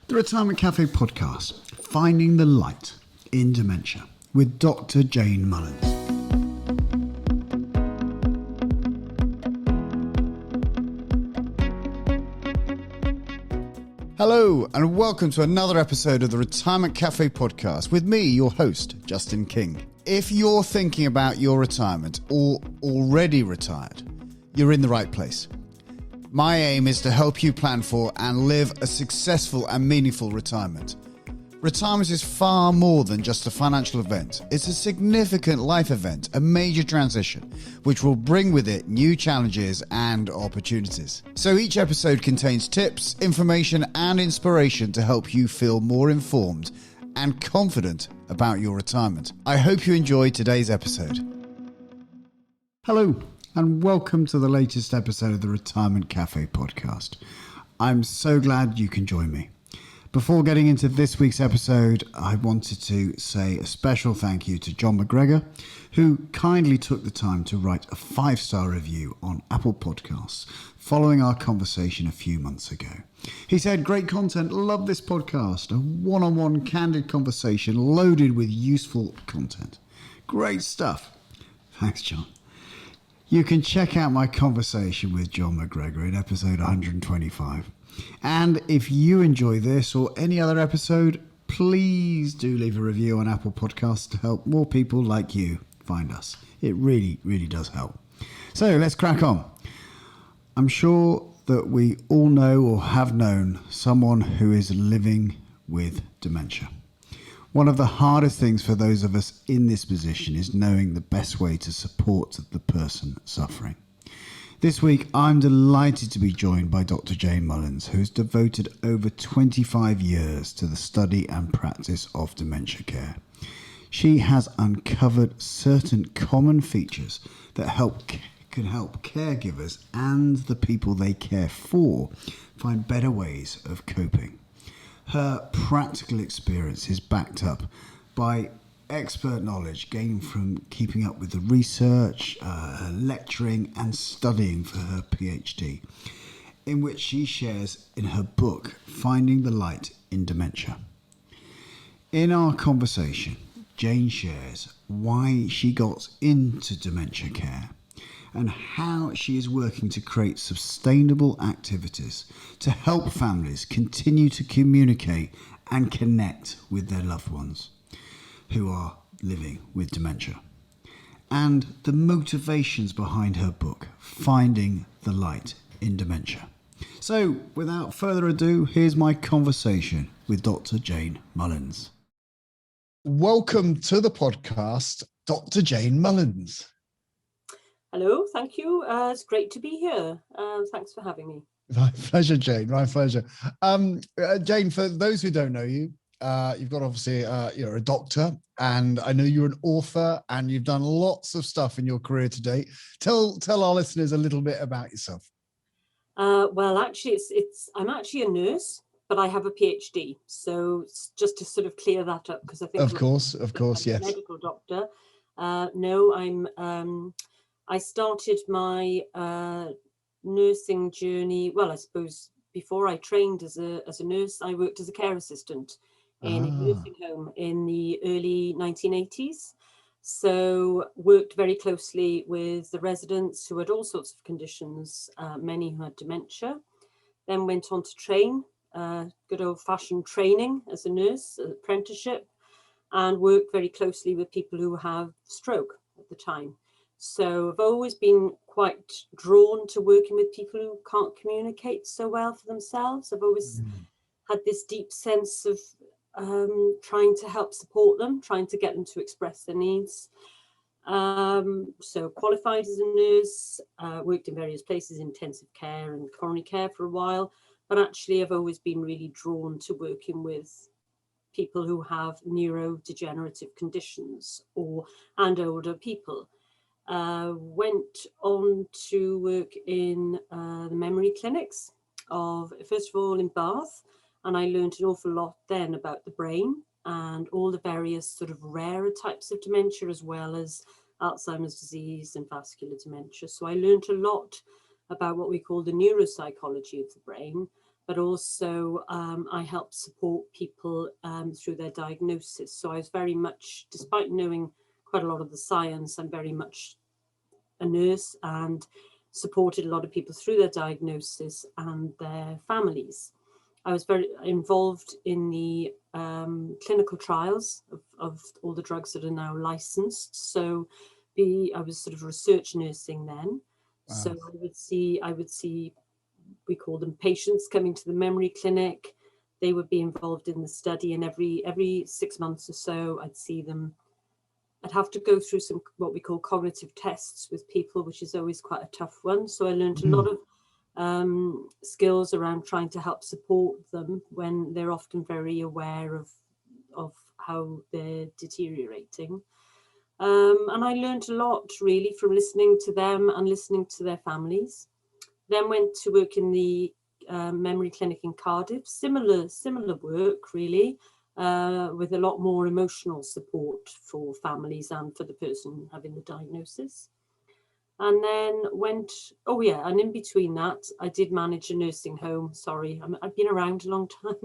The Retirement Cafe podcast, Finding the Light in Dementia, with Dr Jane Mullins. Hello and welcome to another episode of the Retirement Cafe podcast with me, your host, Justin King. If you're thinking about your retirement or already retired, you're in the right place. My aim is to help you plan for and live a successful and meaningful retirement. Retirement is far more than just a financial event. It's a significant life event, a major transition, which will bring with it new challenges and opportunities. So each episode contains tips, information, and inspiration to help you feel more informed and confident about your retirement. I hope you enjoyed today's episode. Hello, and welcome to the latest episode of the Retirement Cafe podcast. I'm so glad you can join me. Before getting into this week's episode, I wanted to say a special thank you to John McGregor, who kindly took the time to write a 5-star review on Apple Podcasts following our conversation a few months ago. He said, "Great content, love this podcast, a one-on-one candid conversation loaded with useful content. Great stuff." Thanks, John. You can check out my conversation with John McGregor in episode 125. And if you enjoy this or any other episode, please do leave a review on Apple Podcasts to help more people like you find us. It really, really does help. So let's crack on. I'm sure that we all know or have known someone who is living with dementia. One of the hardest things for those of us in this position is knowing the best way to support the person suffering. This week, I'm delighted to be joined by Dr Jane Mullins, who has devoted over 25 years to the study and practice of dementia care. She has uncovered certain common features that can help caregivers and the people they care for find better ways of coping. Her practical experience is backed up by expert knowledge gained from keeping up with the research, lecturing and studying for her PhD, in which she shares in her book, Finding the Light in Dementia. In our conversation, Jane shares why she got into dementia care and how she is working to create sustainable activities to help families continue to communicate and connect with their loved ones who are living with dementia, and the motivations behind her book, Finding the Light in Dementia. So, without further ado, here's my conversation with Dr. Jane Mullins. Welcome to the podcast, Dr. Jane Mullins. Hello, thank you. It's great to be here. Thanks for having me. My pleasure, Jane. My pleasure. Jane, for those who don't know you, you've got obviously, you're a doctor, and I know you're an author, and you've done lots of stuff in your career to date. Tell our listeners a little bit about yourself. Well, actually, I'm actually a nurse, but I have a PhD. So just to sort of clear that up, because I think of course, yes. A medical doctor. No, I started my nursing journey. Well, I suppose before I trained as a nurse, I worked as a care assistant in a nursing home in the early 1980s. So worked very closely with the residents who had all sorts of conditions, many who had dementia. Then went on to train, good old-fashioned training as a nurse, apprenticeship, and worked very closely with people who have stroke at the time. So I've always been quite drawn to working with people who can't communicate so well for themselves. I've always had this deep sense of trying to help support them, trying to get them to express their needs. So qualified as a nurse, worked in various places, intensive care and coronary care for a while, but actually I've always been really drawn to working with people who have neurodegenerative conditions and older people. Went on to work in the memory clinics first of all in Bath, and I learned an awful lot then about the brain and all the various sort of rarer types of dementia, as well as Alzheimer's disease and vascular dementia. So I learned a lot about what we call the neuropsychology of the brain, but also I help support people through their diagnosis. So I was very much, despite knowing quite a lot of the science, I'm very much a nurse and supported a lot of people through their diagnosis and their families. I was very involved in the clinical trials of all the drugs that are now licensed. So I was sort of research nursing then. Wow. So I would see, we call them patients coming to the memory clinic. They would be involved in the study, and every 6 months or so, I'd see them. I'd have to go through some what we call cognitive tests with people, which is always quite a tough one. So I learned a lot of skills around trying to help support them when they're often very aware of how they're deteriorating. And I learned a lot really from listening to them and listening to their families. Then went to work in the memory clinic in Cardiff. Similar work really, with a lot more emotional support for families and for the person having the diagnosis. And then and in between that, I did manage a nursing home. Sorry, I've been around a long time.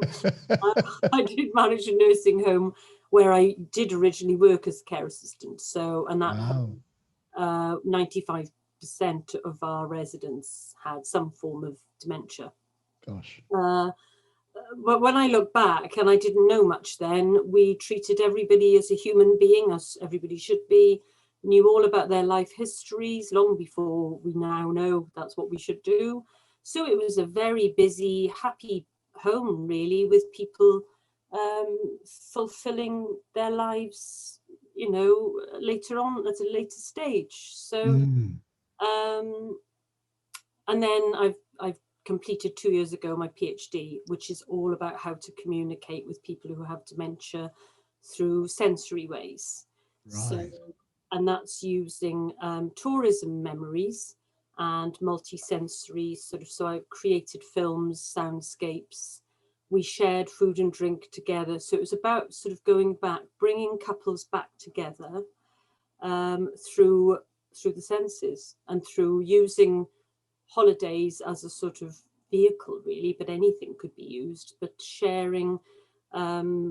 I did manage a nursing home where I did originally work as a care assistant. So, and that Wow. 95% of our residents had some form of dementia. Gosh. But when I look back, and I didn't know much then, we treated everybody as a human being, as everybody should be, knew all about their life histories long before we now know that's what we should do. So it was a very busy, happy home, really, with people fulfilling their lives, later on at a later stage. So, and then I've completed 2 years ago my PhD, which is all about how to communicate with people who have dementia through sensory ways. Right. So, and that's using tourism memories and multi-sensory so I created films, soundscapes. We shared food and drink together. So it was about sort of going back, bringing couples back together through the senses and through using holidays as a sort of vehicle, really, but anything could be used, but sharing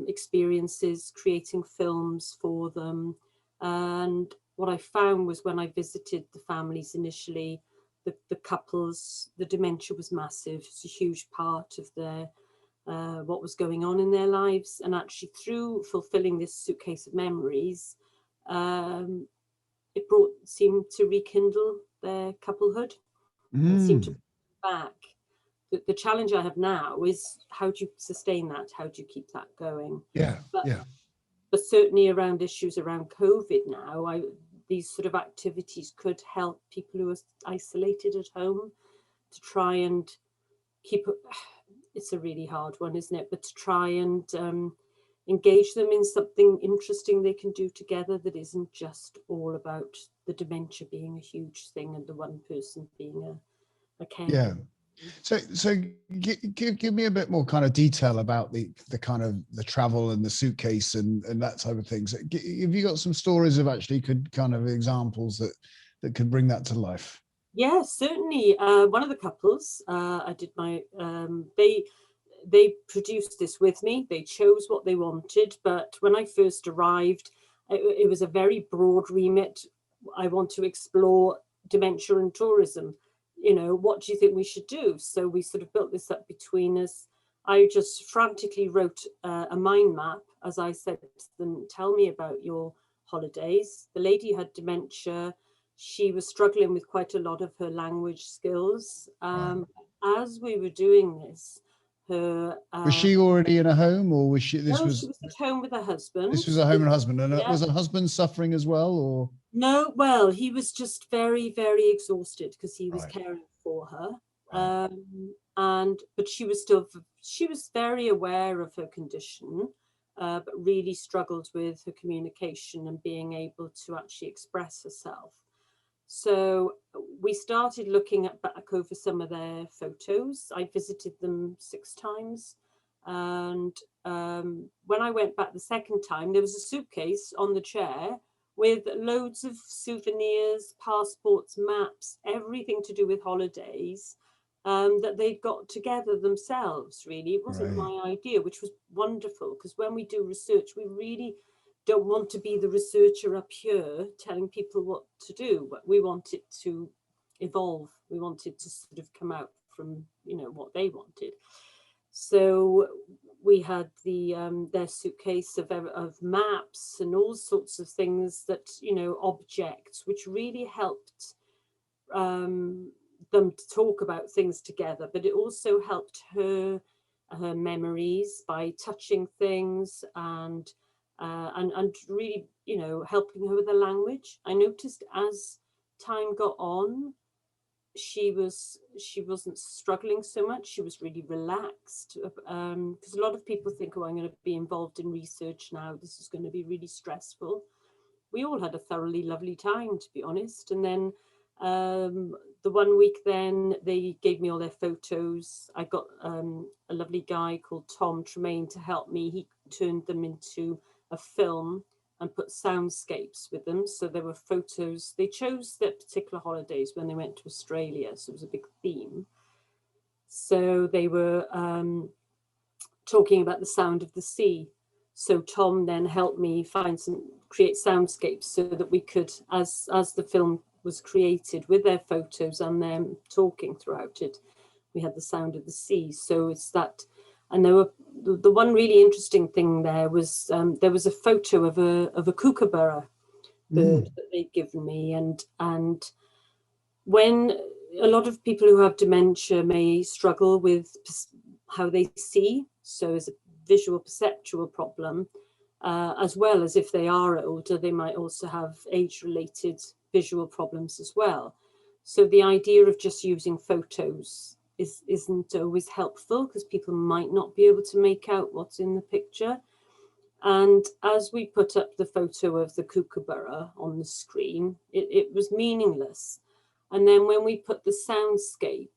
experiences, creating films for them. And what I found was when I visited the families initially, the couples, the dementia was massive. It's a huge part of their what was going on in their lives. And actually through fulfilling this suitcase of memories, it seemed to rekindle their couplehood. It seemed to bring back. The challenge I have now is how do you sustain that? How do you keep that going? Yeah, But certainly around issues around COVID now, these sort of activities could help people who are isolated at home to try and keep. It's a really hard one, isn't it? But to try and engage them in something interesting they can do together that isn't just all about the dementia being a huge thing and the one person being a caregiver. Yeah. So give me a bit more kind of detail about the kind of the travel and the suitcase and that type of thing. So have you got some stories of actually kind of examples that could bring that to life? Yeah, certainly. One of the couples, I did my, they produced this with me. They chose what they wanted, but when I first arrived, it was a very broad remit. I want to explore dementia and tourism. What do you think we should do? So we sort of built this up between us. I just frantically wrote a mind map, as I said to them, tell me about your holidays. The lady had dementia. She was struggling with quite a lot of her language skills. As we were doing this, was she already in a home, or was she? She was at home with her husband. This was a home and husband, and was her husband suffering as well, or no? Well, he was just very, very exhausted because he was caring for her, but she was very aware of her condition, but really struggled with her communication and being able to actually express herself. So we started looking back over some of their photos. I visited them 6 times. And when I went back the second time, there was a suitcase on the chair with loads of souvenirs, passports, maps, everything to do with holidays. that they got together themselves, really. It wasn't Right. my idea, which was wonderful, because when we do research, we really don't want to be the researcher up here telling people what to do, but we want it to evolve. We want it to sort of come out from, what they wanted. So we had their suitcase of maps and all sorts of things that, objects, which really helped them to talk about things together. But it also helped her memories by touching things and really, helping her with the language. I noticed as time got on, she wasn't struggling so much. She was really relaxed, because a lot of people think, oh, I'm going to be involved in research now, this is going to be really stressful. We all had a thoroughly lovely time, to be honest. And then the 1 week, then they gave me all their photos. I got a lovely guy called Tom Tremaine to help me. He turned them into a film and put soundscapes with them. So there were photos. They chose their particular holidays when they went to Australia, so it was a big theme. So they were talking about the sound of the sea. So Tom then helped me create soundscapes so that we could, as the film was created with their photos and them talking throughout it, we had the sound of the sea. So it's that. And there were the one really interesting thing there was a photo of a kookaburra bird that they'd given me, and when a lot of people who have dementia may struggle with how they see, so as a visual perceptual problem, as well as if they are older, they might also have age-related visual problems as well. So the idea of just using photos isn't always helpful, because people might not be able to make out what's in the picture. And as we put up the photo of the kookaburra on the screen, it was meaningless. And then when we put the soundscape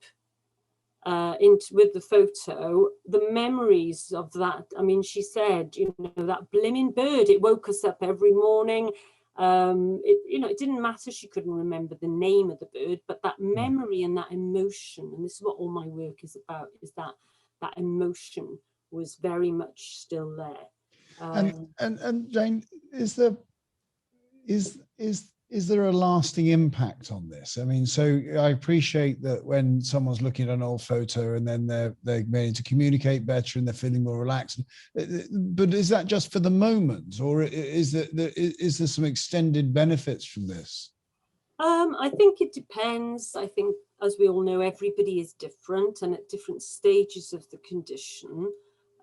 with the photo, the memories of that, I mean, she said, that blimmin' bird, it woke us up every morning. It didn't matter, she couldn't remember the name of the bird, but that memory and that emotion, and this is what all my work is about, is that emotion was very much still there. And Jane, is there a lasting impact on this? I mean, so I appreciate that when someone's looking at an old photo and then they're beginning to communicate better and they're feeling more relaxed, but is that just for the moment, or is there some extended benefits from this? I think it depends. I think, as we all know, everybody is different and at different stages of the condition.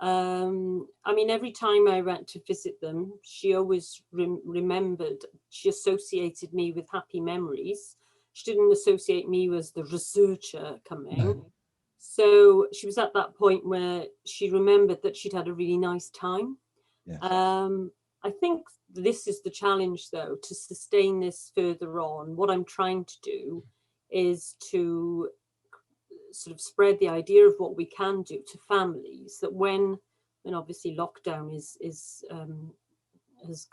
I mean, every time I went to visit them, she always remembered, she associated me with happy memories. She didn't associate me as the researcher coming. No. So she was at that point where she remembered that she'd had a really nice time. Yes. I think this is the challenge, though, to sustain this further on. What I'm trying to do is to sort of spread the idea of what we can do to families, that when obviously lockdown has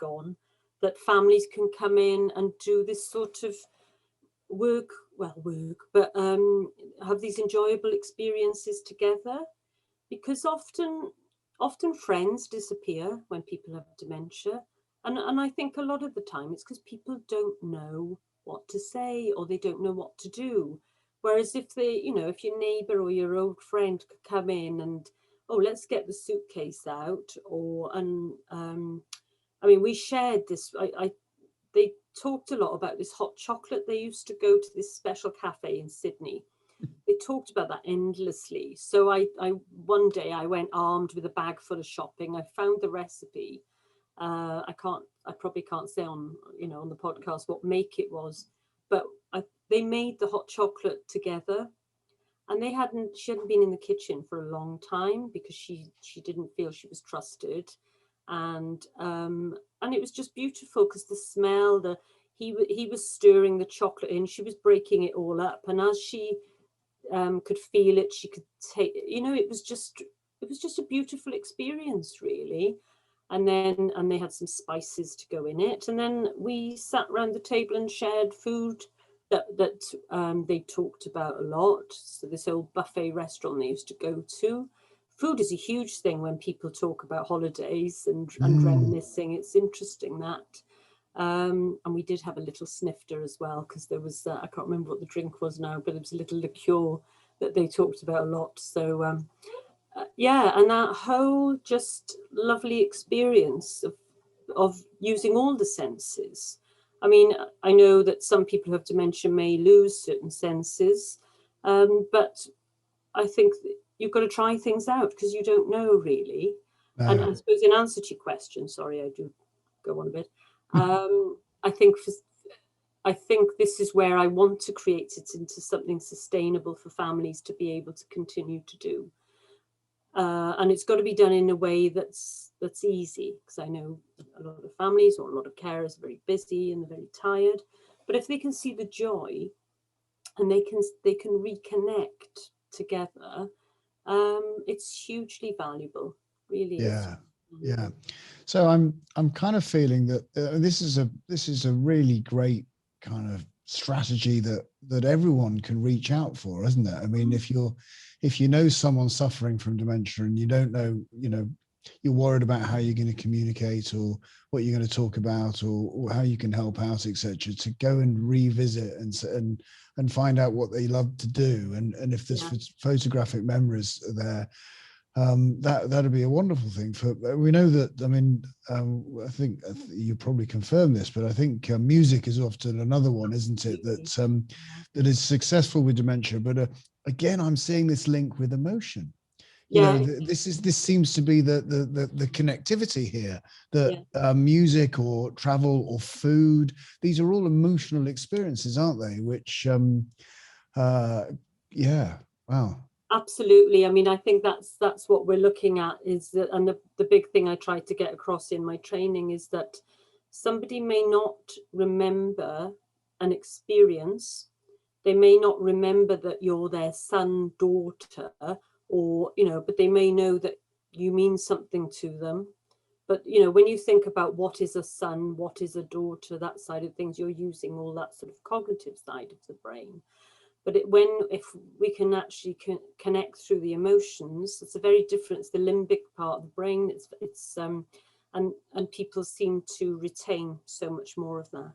gone, that families can come in and do this sort of work, but have these enjoyable experiences together, because often friends disappear when people have dementia, and I think a lot of the time it's because people don't know what to say, or they don't know what to do. Whereas if if your neighbour or your old friend could come in and, oh, let's get the suitcase out, I mean, we shared this. They talked a lot about this hot chocolate. They used to go to this special cafe in Sydney. They talked about that endlessly. So I one day I went armed with a bag full of shopping. I found the recipe. I probably can't say on the podcast what make it was, but they made the hot chocolate together, and she hadn't been in the kitchen for a long time because she didn't feel she was trusted, and it was just beautiful because the smell, he was stirring the chocolate in, she was breaking it all up, and as she could feel it, she could take, it was just a beautiful experience, really. And they had some spices to go in it, and then we sat around the table and shared food that they talked about a lot. So this old buffet restaurant they used to go to. Food is a huge thing when people talk about holidays and reminiscing. It's interesting that. And we did have a little snifter as well, because there was, I can't remember what the drink was now, but it was a little liqueur that they talked about a lot. So yeah, and that whole just lovely experience of using all the senses. I mean, I know that some people who have dementia may lose certain senses, but I think you've got to try things out because you don't know really. And I suppose in answer to your question, sorry, I do go on a bit. I think I think this is where I want to create it into something sustainable for families to be able to continue to do. And it's got to be done in a way that's easy, because I know a lot of families or a lot of carers are very busy and they're very tired. But if they can see the joy and they can reconnect together, it's hugely valuable. Really is. Yeah. So I'm kind of feeling that this is a really great kind of strategy that everyone can reach out for, isn't it? I mean, if you know someone suffering from dementia and you don't know, you're worried about how you're going to communicate or what you're going to talk about or how you can help out, etc., to go and revisit and find out what they love to do, and if there's photographic memories there. That'd be a wonderful thing. We know that. I mean, I think you probably confirm this, but I think music is often another one, isn't it? That is successful with dementia. But again, I'm seeing this link with emotion. This seems to be the connectivity here. That music or travel or food, these are all emotional experiences, aren't they? Which, wow. Absolutely. I mean, I think that's what we're looking at, is that, and the big thing I try to get across in my training is that somebody may not remember an experience. They may not remember that you're their son, daughter, or, but they may know that you mean something to them. But, when you think about what is a son, what is a daughter, that side of things, you're using all that sort of cognitive side of the brain. But if we can actually connect through the emotions, it's a very different. It's the limbic part of the brain. And people seem to retain so much more of that.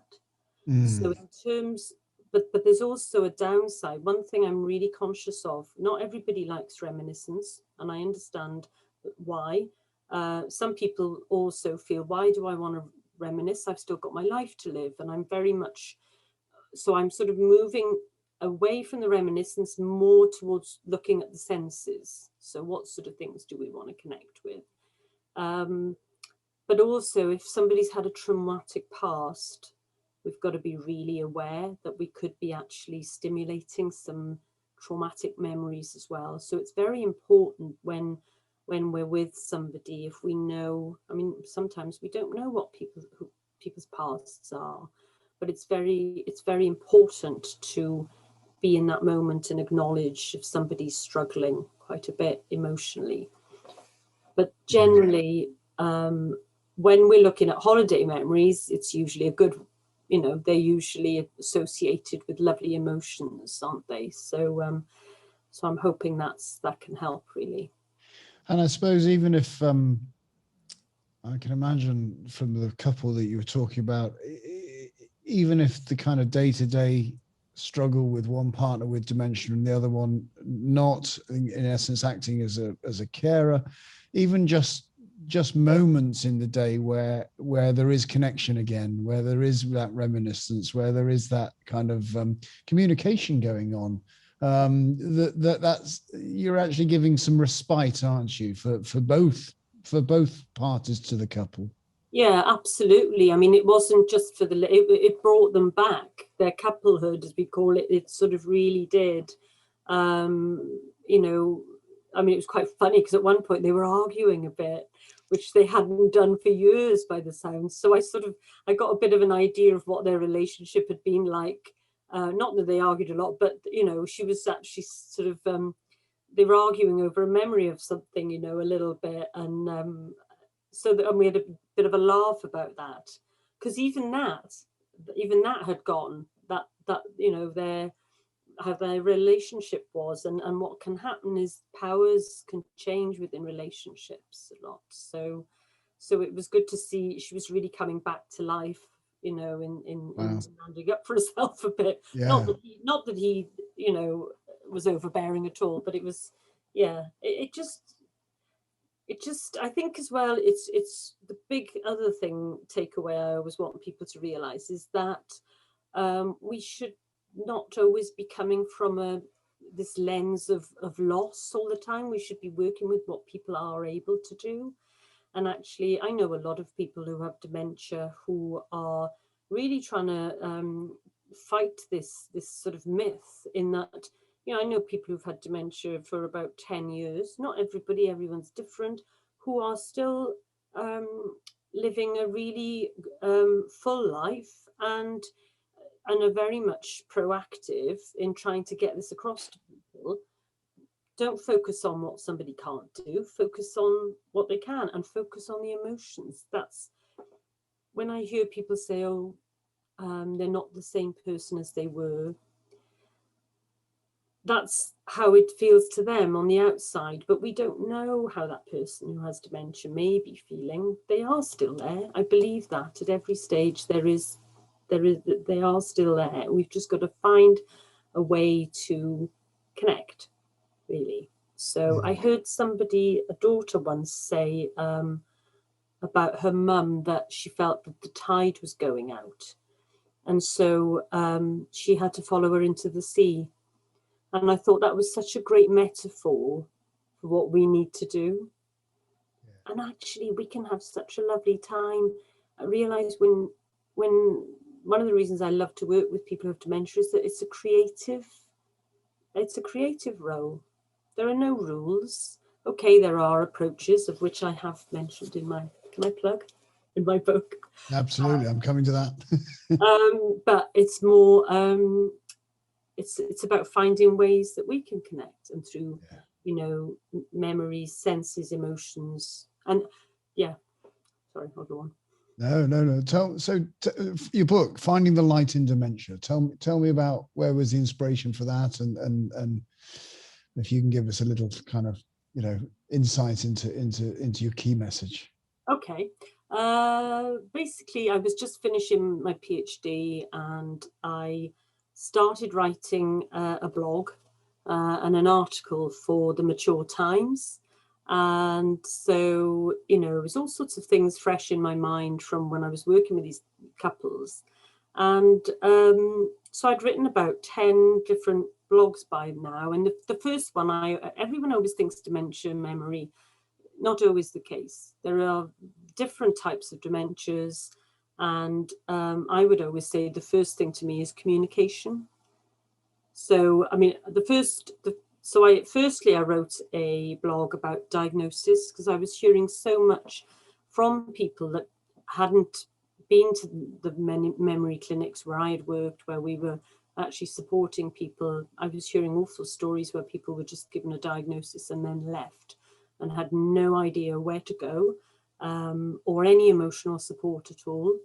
So in terms, but there's also a downside. One thing I'm really conscious of: not everybody likes reminiscence, and I understand why. Some people also feel, why do I want to reminisce? I've still got my life to live, and I'm very much. So I'm sort of moving away from the reminiscence, more towards looking at the senses. So what sort of things do we want to connect with? But also, if somebody's had a traumatic past, we've got to be really aware that we could be actually stimulating some traumatic memories as well. So it's very important when we're with somebody, if we know, I mean, sometimes we don't know what people's pasts are, but it's very important to be in that moment and acknowledge if somebody's struggling quite a bit emotionally. But generally, when we're looking at holiday memories, it's usually a good, they're usually associated with lovely emotions, aren't they? So so I'm hoping that can help, really. And I suppose even if I can imagine from the couple that you were talking about, even if the kind of day-to-day struggle with one partner with dementia and the other one not, in essence, acting as a carer, even just moments in the day where there is connection again, where there is that reminiscence, where there is that kind of communication going on, that's, you're actually giving some respite, aren't you, for both parties to the couple? Yeah, absolutely. I mean, it wasn't just for it brought them back, their couplehood, as we call it. It sort of really did. I mean, it was quite funny because at one point they were arguing a bit, which they hadn't done for years by the sounds. So I got a bit of an idea of what their relationship had been like. Not that they argued a lot, but, she was actually sort of, they were arguing over a memory of something, a little bit. And and we had a bit of a laugh about that, because even that had gone that you know, how their relationship was, and what can happen is powers can change within relationships a lot. So it was good to see she was really coming back to life, you know, in standing up for herself a bit. Yeah. Not that he, you know, was overbearing at all, but it was, yeah, it just, I think as well, it's the big other thing takeaway I always want people to realize is that we should not always be coming from this lens of loss all the time. We should be working with what people are able to do. And actually, I know a lot of people who have dementia who are really trying to fight this sort of myth, in that, you know, I know people who've had dementia for about 10 years, not everybody, everyone's different, who are still living a really full life, and are very much proactive in trying to get this across to people. Don't focus on what somebody can't do, focus on what they can, and focus on the emotions. That's when I hear people say, oh, they're not the same person as they were. That's how it feels to them on the outside, but we don't know how that person who has dementia may be feeling. They are still there. I believe that at every stage they are still there. We've just got to find a way to connect, really. So I heard a daughter once say about her mum, that she felt that the tide was going out. And so she had to follow her into the sea. And I thought that was such a great metaphor for what we need to do. Yeah. And actually, we can have such a lovely time. I realised when one of the reasons I love to work with people who have dementia is that it's a creative role. There are no rules. Okay, there are approaches, of which I have mentioned in my, can I plug? In my book. Absolutely, I'm coming to that. But it's more, it's about finding ways that we can connect, and through, you know, memories, senses, emotions, and sorry, I'll go on. No. Your book, Finding the Light in Dementia. Tell me about where was the inspiration for that, and if you can give us a little kind of, you know, insight into your key message. Okay. Basically, I was just finishing my PhD, and I started writing a blog and an article for the Mature Times. And so, you know, it was all sorts of things fresh in my mind from when I was working with these couples. And so I'd written about 10 different blogs by now. And the first one, everyone always thinks dementia, memory. Not always the case. There are different types of dementias. And I would always say the first thing to me is communication. So, I mean, firstly, I wrote a blog about diagnosis, because I was hearing so much from people that hadn't been to the memory clinics where I had worked, where we were actually supporting people. I was hearing awful stories where people were just given a diagnosis and then left and had no idea where to go, or any emotional support at all.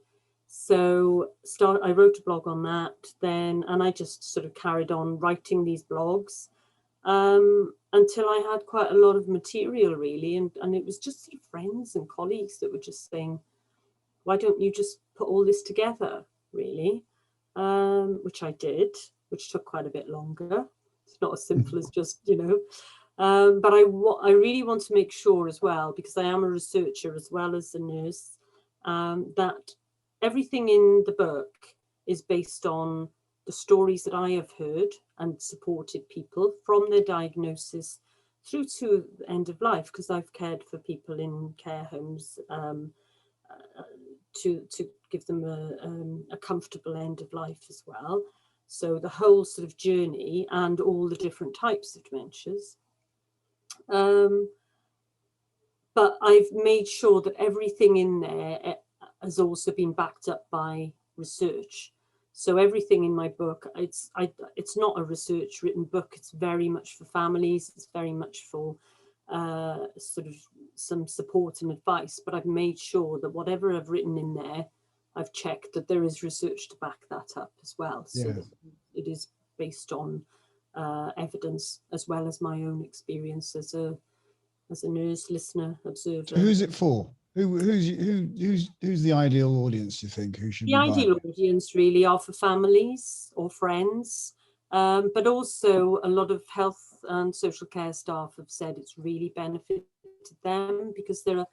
So I wrote a blog on that then, and I just sort of carried on writing these blogs until I had quite a lot of material, really. And it was just sort of friends and colleagues that were just saying, why don't you just put all this together, really? Which I did, which took quite a bit longer. It's not as simple as just, you know. But I really want to make sure as well, because I am a researcher as well as a nurse, that everything in the book is based on the stories that I have heard and supported people from their diagnosis through to the end of life, because I've cared for people in care homes to give them a comfortable end of life as well. So the whole sort of journey and all the different types of dementias. But I've made sure that everything in there has also been backed up by research. So everything in my book, it's not a research written book. It's very much for families. It's very much for sort of some support and advice. But I've made sure that whatever I've written in there, I've checked that there is research to back that up as well. So Yeah. that it is based on evidence as well as my own experience as a nurse, listener, observer. So who's it for? Who's the ideal audience, do you think, who should The be buying ideal it? audience really are for families or friends, but also a lot of health and social care staff have said it's really benefited them, because there's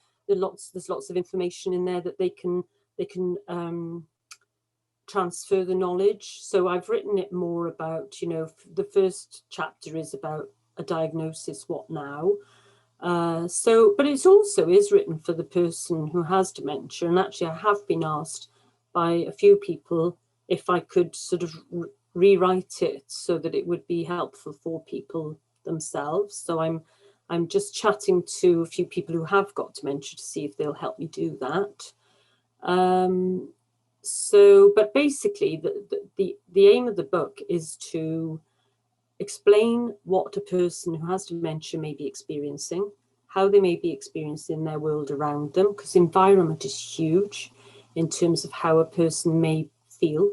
lots of information in there that they can transfer the knowledge. So I've written it more about, the first chapter is about a diagnosis, what now? But it also is written for the person who has dementia. And actually, I have been asked by a few people if I could sort of rewrite it so that it would be helpful for people themselves. So I'm just chatting to a few people who have got dementia to see if they'll help me do that. But basically, the aim of the book is to explain what a person who has dementia may be experiencing, how they may be experiencing their world around them, because environment is huge in terms of how a person may feel.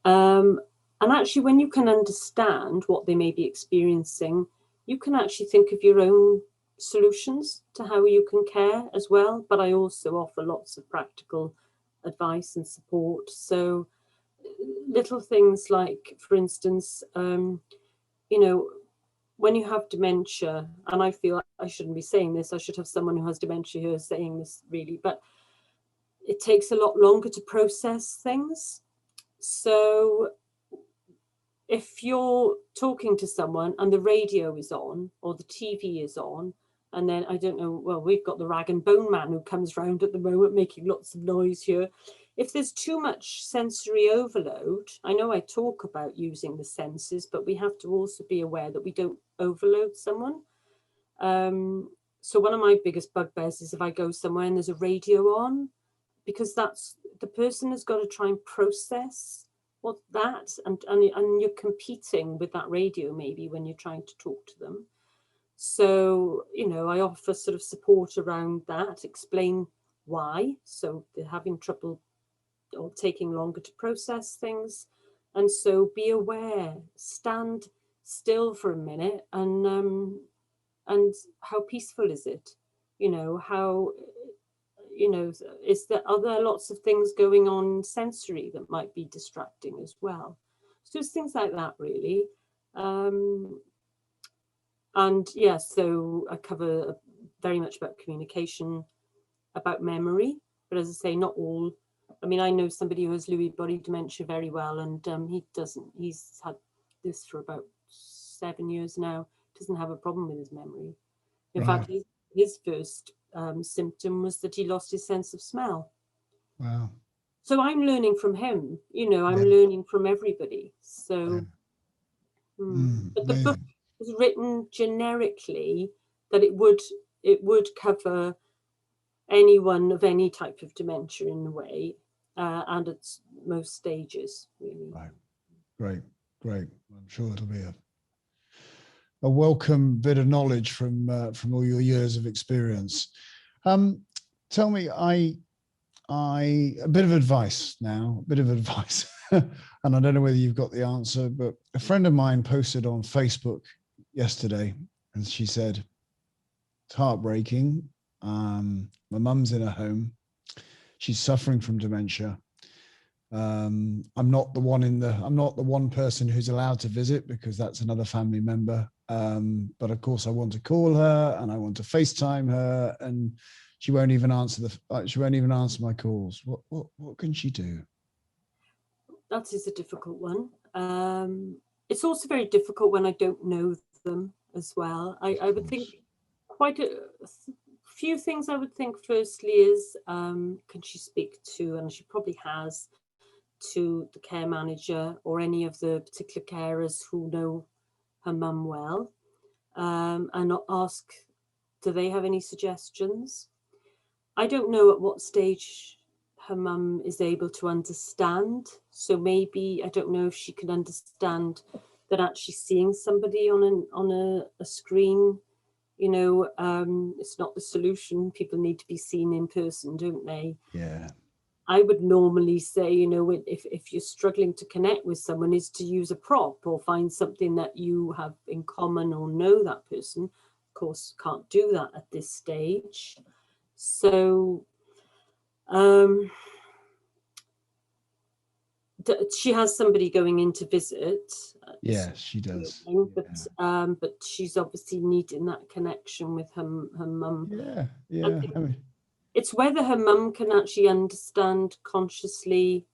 And actually, when you can understand what they may be experiencing, you can actually think of your own solutions to how you can care as well. But I also offer lots of practical advice and support. So little things like, for instance, when you have dementia, and I feel I shouldn't be saying this, I should have someone who has dementia who is saying this really, but it takes a lot longer to process things. So if you're talking to someone and the radio is on or the TV is on, and then, I don't know, well, we've got the rag and bone man who comes round at the moment making lots of noise here. If there's too much sensory overload, I know I talk about using the senses, but we have to also be aware that we don't overload someone. So one of my biggest bugbears is if I go somewhere and there's a radio on, because that's, the person has got to try and process what that, and you're competing with that radio maybe when you're trying to talk to them. So, I offer sort of support around that, explain why. So they're having trouble or taking longer to process things. And so be aware, stand still for a minute, and how peaceful is it? How, are there lots of things going on sensory that might be distracting as well? So it's things like that, really. And yeah, so I cover very much about communication, about memory, but as I say, not all. I mean, I know somebody who has Lewy body dementia very well, and he's had this for about 7 years now, doesn't have a problem with his memory. In fact, his first symptom was that he lost his sense of smell. Wow. So I'm learning from him, I'm learning from everybody. So, but the book was written generically that it would cover anyone of any type of dementia in a way, and at most stages, really. Right. Great. I'm sure it'll be a welcome bit of knowledge from all your years of experience. Tell me, a bit of advice now, and I don't know whether you've got the answer, but a friend of mine posted on Facebook yesterday, and she said, it's heartbreaking. My mum's in a home. She's suffering from dementia. I'm not the one person who's allowed to visit because that's another family member. But of course I want to call her and I want to FaceTime her, and she won't even answer my calls. What can she do? That is a difficult one. It's also very difficult when I don't know them as well. I would think quite a few things. I would think firstly is, can she speak to, and she probably has, to the care manager or any of the particular carers who know her mum well, and ask, do they have any suggestions? I don't know at what stage her mum is able to understand. So maybe, I don't know if she can understand that actually seeing somebody on a screen, it's not the solution. People need to be seen in person, don't they? Yeah. I would normally say, you know, if you're struggling to connect with someone, is to use a prop or find something that you have in common or know that person. Of course, can't do that at this stage. So she has somebody going in to visit. Yes, she does. But she's obviously needing that connection with her mum. Yeah. I mean, it's whether her mum can actually understand consciously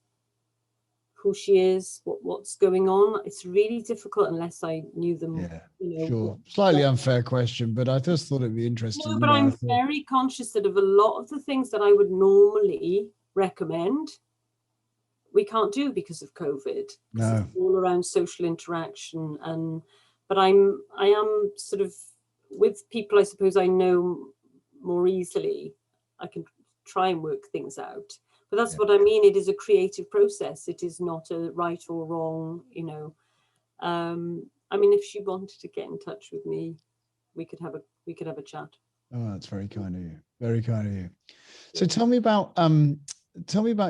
who she is, what's going on. It's really difficult unless I knew them. Yeah, you know, sure. Slightly unfair question, but I just thought it'd be interesting. No, but I'm very conscious that of a lot of the things that I would normally recommend, we can't do because of COVID. No. It's all around social interaction, but I am sort of with people I suppose I know more easily. I can try and work things out. But that's what I mean. It is a creative process. It is not a right or wrong, you know. I mean, if she wanted to get in touch with me, we could have a chat. Oh, that's very kind of you. Very kind of you. So tell me about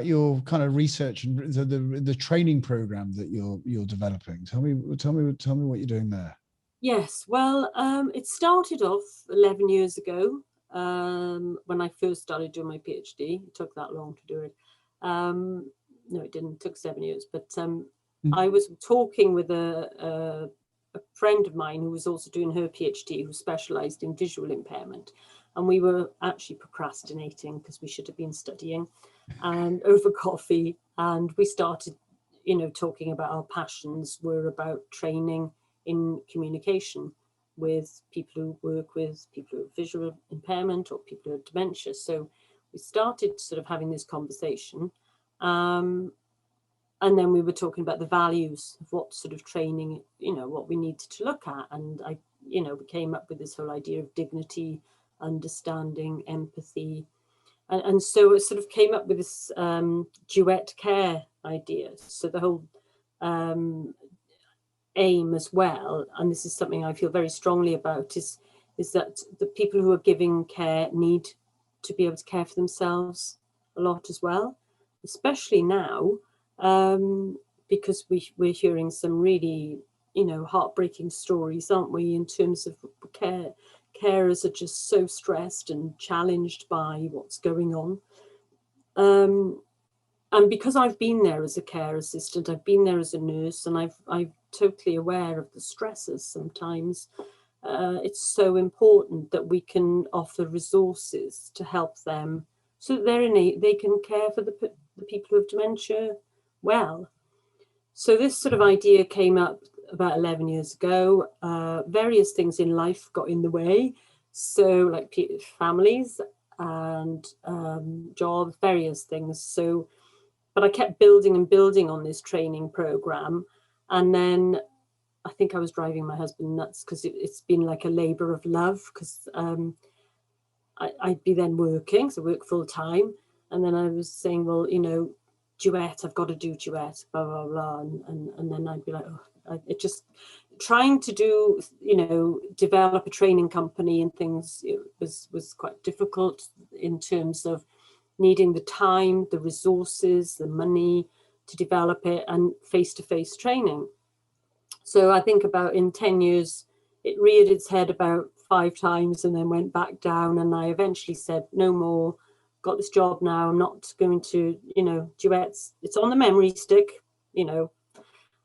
your kind of research and the training program that you're developing. Tell me what you're doing there. Yes, well, it started off 11 years ago when I first started doing my PhD. It took that long to do it. No, it didn't. It took 7 years. But I was talking with a friend of mine who was also doing her PhD, who specialised in visual impairment. And we were actually procrastinating because we should have been studying, and over coffee. And we started, you know, talking about our passions were about training in communication with people who work with people who have visual impairment or people who have dementia. So we started sort of having this conversation. And then we were talking about the values of what sort of training, you know, what we needed to look at. And we came up with this whole idea of dignity, understanding, empathy. And so it sort of came up with this duet care idea. So the whole aim as well, and this is something I feel very strongly about, is that the people who are giving care need to be able to care for themselves a lot as well, especially now, because we're hearing some really, you know, heartbreaking stories, aren't we, in terms of carers are just so stressed and challenged by what's going on. And because I've been there as a care assistant, I've been there as a nurse, and I'm totally aware of the stresses sometimes. It's so important that we can offer resources to help them so that they can care for the people who have dementia well. So this sort of idea came up about 11 years ago. Various things in life got in the way. So like families and jobs, various things. So, but I kept building and building on this training program. And then I think I was driving my husband nuts because it's been like a labor of love, because I'd be then working, so work full time. And then I was saying, well, you know, duet, I've got to do duet, blah, blah, blah. And then I'd be like, it just trying to do, you know, develop a training company and things, it was quite difficult in terms of needing the time, the resources, the money to develop it, and face-to-face training. So I think about in 10 years, it reared its head about 5 times and then went back down. And I eventually said, no more, got this job now. I'm not going to, you know, duets. It's on the memory stick, you know.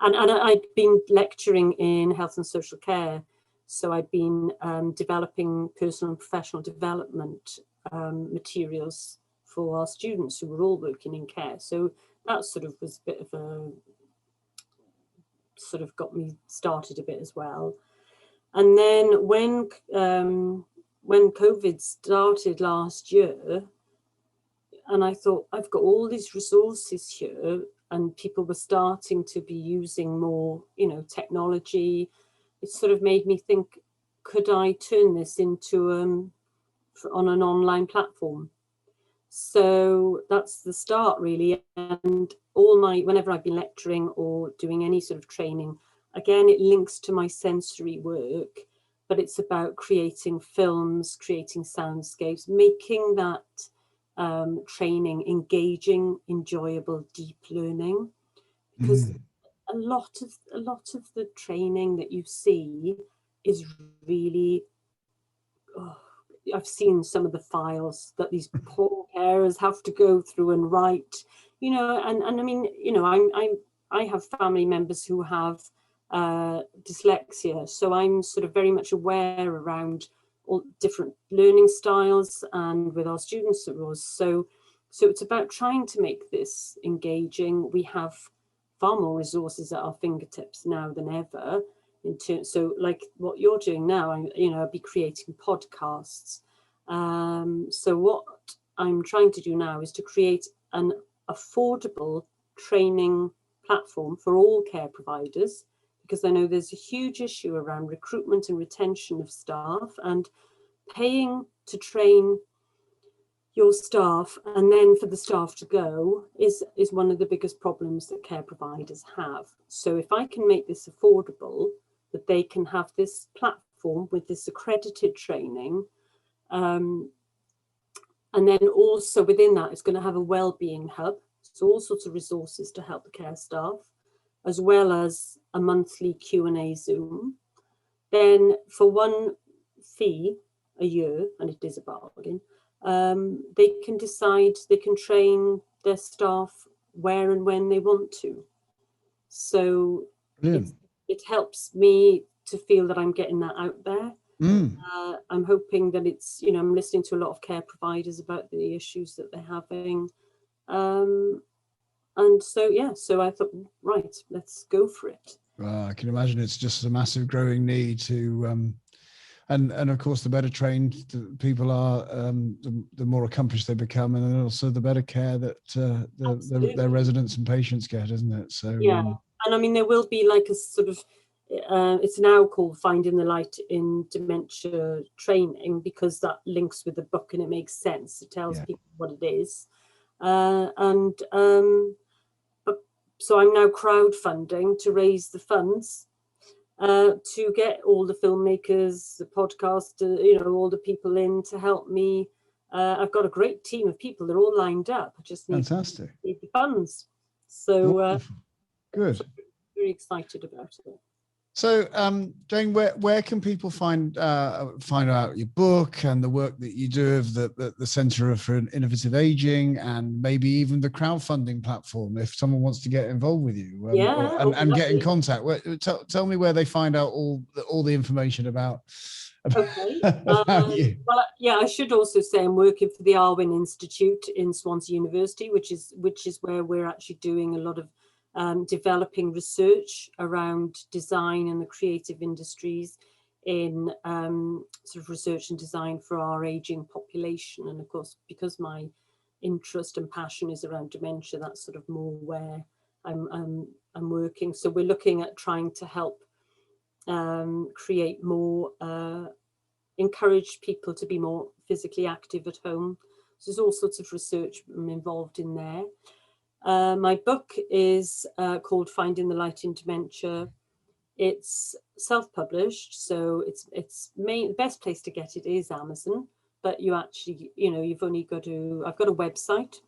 And I'd been lecturing in health and social care. So I'd been developing personal and professional development materials for our students who were all working in care. So that sort of was a bit of a, sort of got me started a bit as well. And then when COVID started last year, and I thought, I've got all these resources here, and people were starting to be using more, you know, technology. It sort of made me think, could I turn this into on an online platform? So that's the start, really. And whenever I've been lecturing or doing any sort of training, again, it links to my sensory work, but it's about creating films, creating soundscapes, making that training engaging, enjoyable, deep learning, because a lot of the training that you see is really, oh, I've seen some of the files that these poor carers have to go through and write, and I mean, I have family members who have dyslexia, so I'm sort of very much aware around all different learning styles, and with our students it was so it's about trying to make this engaging. We have far more resources at our fingertips now than ever. So like what you're doing now, I'll be creating podcasts. So what I'm trying to do now is to create an affordable training platform for all care providers, because I know there's a huge issue around recruitment and retention of staff, and paying to train your staff and then for the staff to go is one of the biggest problems that care providers have. So if I can make this affordable, that they can have this platform with this accredited training, and then also within that it's going to have a wellbeing hub, so all sorts of resources to help the care staff, as well as a monthly Q&A Zoom. Then for one fee a year, and it is a bargain, they can decide, they can train their staff where and when they want to. So it helps me to feel that I'm getting that out there. I'm hoping that it's, I'm listening to a lot of care providers about the issues that they're having. And so I thought, right, let's go for it. I can imagine it's just a massive growing need to, and of course, the better trained people are, the more accomplished they become, and then also the better care that their residents and patients get, isn't it? So yeah, and I mean there will be like a sort of, it's now called Finding the Light in Dementia training, because that links with the book and it makes sense. It tells people what it is, so I'm now crowdfunding to raise the funds to get all the filmmakers, the podcaster, all the people in to help me. I've got a great team of people. They're all lined up. I just need the funds. So good. Very excited about it. So, Jane, where can people find out your book and the work that you do of the Centre for Innovative Aging, and maybe even the crowdfunding platform if someone wants to get involved with you and get in contact? Tell me where they find out all the information about you. Well, yeah, I should also say I'm working for the Arwin Institute in Swansea University, which is where we're actually doing a lot of developing research around design and the creative industries in sort of research and design for our aging population. And of course, because my interest and passion is around dementia, that's sort of more where I'm working. So we're looking at trying to help create more, encourage people to be more physically active at home. So there's all sorts of research involved in there. My book is called Finding the Light in Dementia. It's self-published, so the best place to get it is Amazon. But you actually, you've only got to. I've got a website,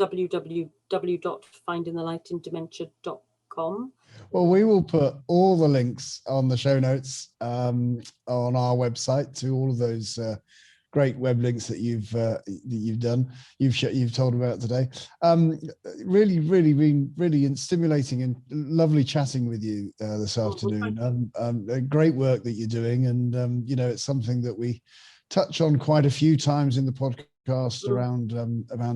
www.findingthelightindementia.com. Well, we will put all the links on the show notes on our website to all of those great web links that you've done, you've told about today. Really stimulating and lovely chatting with you this afternoon. Great work that you're doing, and it's something that we touch on quite a few times in the podcast around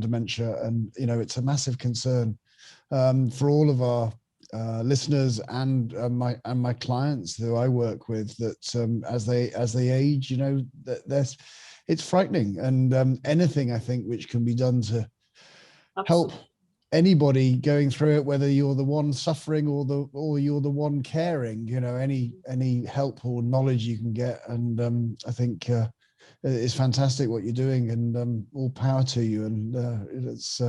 dementia, and it's a massive concern for all of our listeners and my clients who I work with, that as they age, it's frightening, and anything I think which can be done to help anybody going through it, whether you're the one suffering or you're the one caring, any help or knowledge you can get, and I think it's fantastic what you're doing, and all power to you, and let's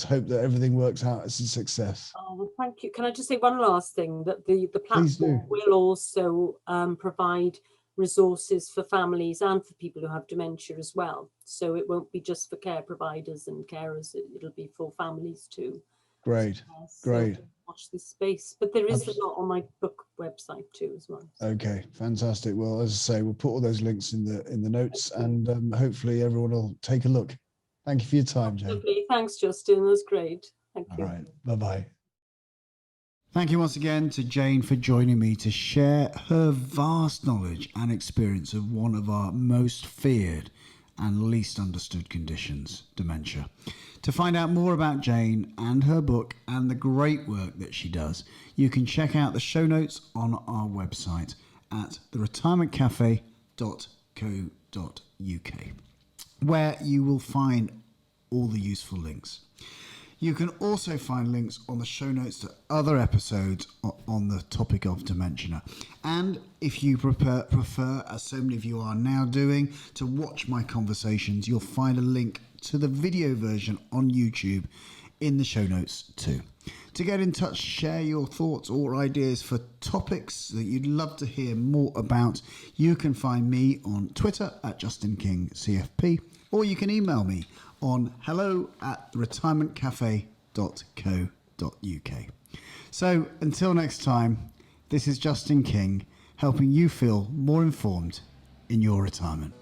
hope that everything works out as a success. Oh, well, thank you. Can I just say one last thing, that the platform will also provide resources for families and for people who have dementia as well. So it won't be just for care providers and carers, it'll be for families too. Great, great. Watch this space. But there is a lot on my book website too as well. Okay, fantastic. Well, as I say, we'll put all those links in the notes, and hopefully everyone will take a look. Thank you for your time, Jane. Lovely. Thanks, Justin. That was great. Thank you. All right. Bye-bye. Thank you once again to Jane for joining me to share her vast knowledge and experience of one of our most feared and least understood conditions, dementia. To find out more about Jane and her book and the great work that she does, you can check out the show notes on our website at theretirementcafe.co.uk, where you will find all the useful links. You can also find links on the show notes to other episodes on the topic of dementia. And if you prefer, as so many of you are now doing, to watch my conversations, you'll find a link to the video version on YouTube in the show notes too. To get in touch, share your thoughts or ideas for topics that you'd love to hear more about, you can find me on Twitter at JustinKingCFP, or you can email me on hello@retirementcafe.co.uk. So until next time, this is Justin King, helping you feel more informed in your retirement.